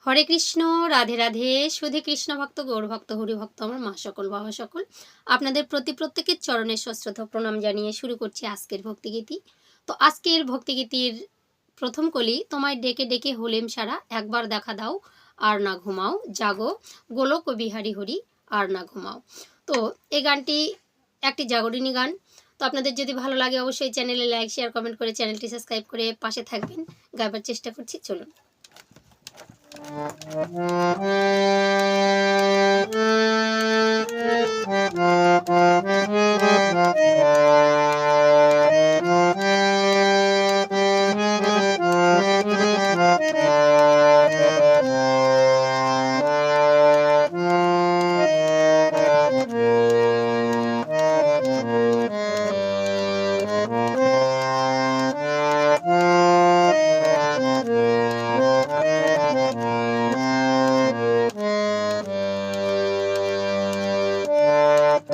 হরে কৃষ্ণ, রাধে রাধে। শুধু কৃষ্ণ ভক্ত, গৌর ভক্ত, হরি ভক্ত, আমার মা সকল, বাবা সকল, আপনাদের প্রত্যেকের চরণে সশ্রদ্ধ প্রণাম জানিয়ে শুরু করছি আজকের ভক্তিগীতি। তো আজকের ভক্তিগীতির প্রথম কলি, তোমায় ডেকে ডেকে হলেম সারা, একবার দেখা দাও আর না ঘুমাও, জাগো গোলক বিহারী হরি আর না ঘুমাও। তো এই গানটি একটি জাগরণী গান। তো আপনাদের যদি ভালো লাগে অবশ্যই চ্যানেলে লাইক, শেয়ার, কমেন্ট করে চ্যানেলটি সাবস্ক্রাইব করে পাশে থাকবেন। গাইবার চেষ্টা করছি, চলুন।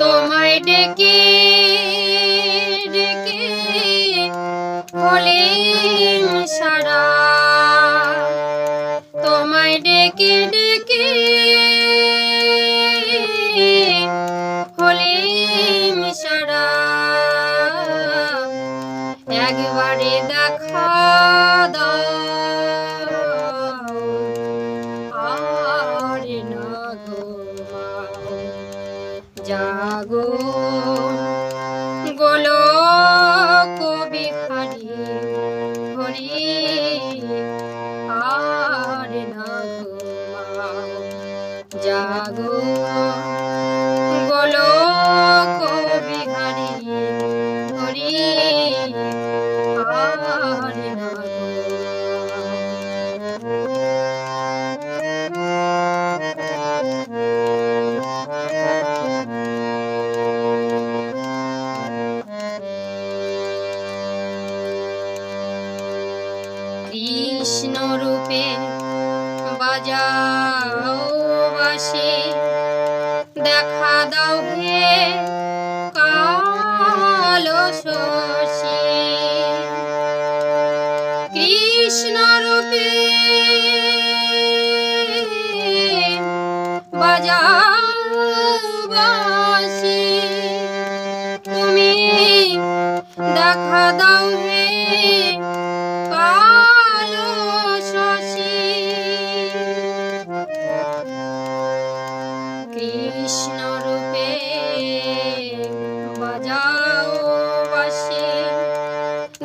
তোমায় ডেকে ডেকে হলেম সারা, তোমায় ডেকে ডেকে হলেম সারা, একবারে দেখা দাও আর না ঘুমাও, জাগো গোলক বিহারী হরি আর না ঘুমাও, জাগো গোলক বিহারী হরি আর না কৃষ্ণ রূপে বাজাও বাঁশি, দেখা দাও হে কালো শশী, কৃষ্ণ রূপে বাজাও বাঁশি, তুমি দেখা দাও হে কালো শশী, কৃষ্ণ রূপে বাজাও বাঁশি,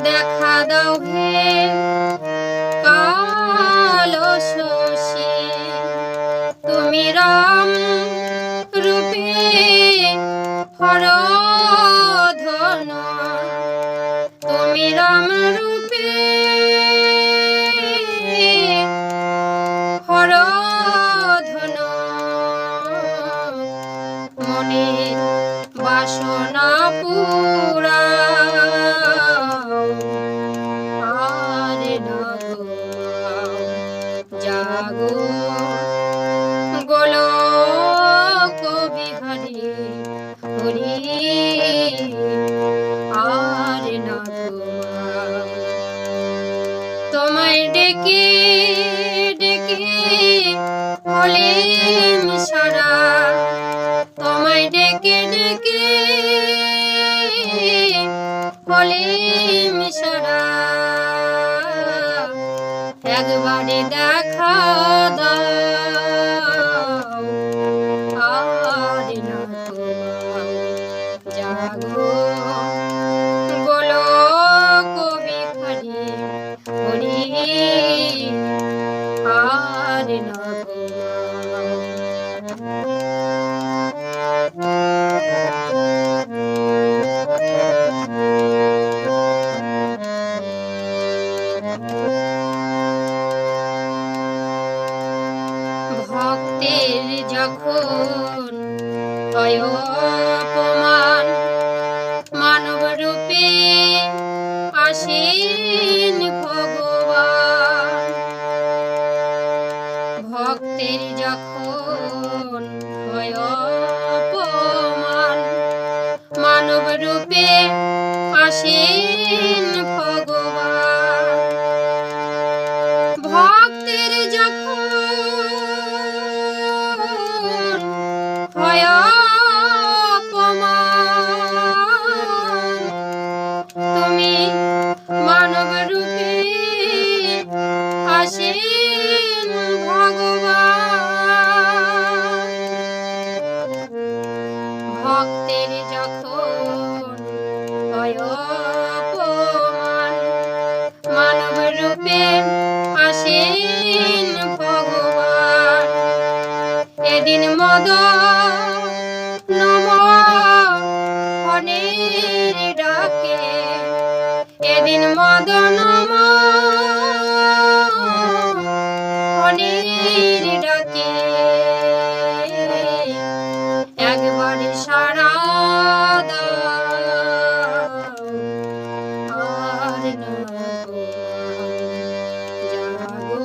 দেখা দাও হে কালো শশী, তুমি রাম রূপে হরধন, তুমি রাম রূপে হরধন, মনের বাসনা পুরাও আর না ঘুমাও, জাগো গোলক বিহারী হরি আর না ঘুমাও, তোমায় ডেকে ডেকে হলেম সারা, তোমায় ডেকে ডেকে হলেম সারা, একবারে দেখা দাও আর না ঘুমাও, জাগো গোলক বিহারী হরি আর না ঘুমাও। ভক্তের যখন হয় অপমান, মানব রূপে আসেন ভগবান, ভক্তের যখন হয় অপমান, মানব রূপে আসেন ভগবান, ভক্তের যখন ডাকেন ভগবান। এদিন মদন মোহনের ডাকে, এদিন মদন মোহনের ডাকে একবার সাড়া দাও, আর না গো জাগো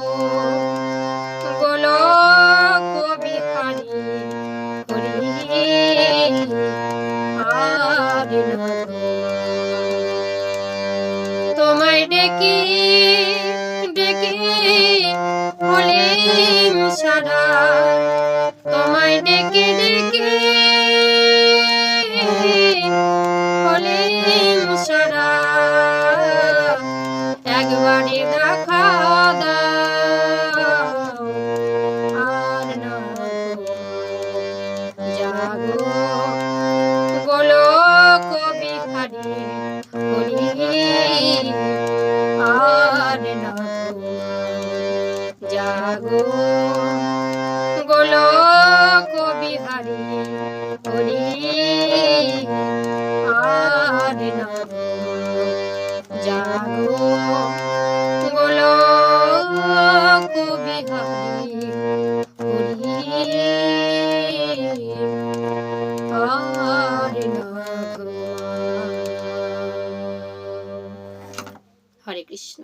গোলক বিহারী হরি, আর না গো তোমায় ডেকে ডেকে হলেম সারা, তোমায় ডেকে ডেকে হলেম সারা, একবারে দেখা দাও, আর না গো জাগো গোলক বিহারী হরি, আর না গো জাগো গোলক বিহারী হরি, আর না গো জাগো গোলক বিহারী হরি, আর না গো। হরে কৃষ্ণ।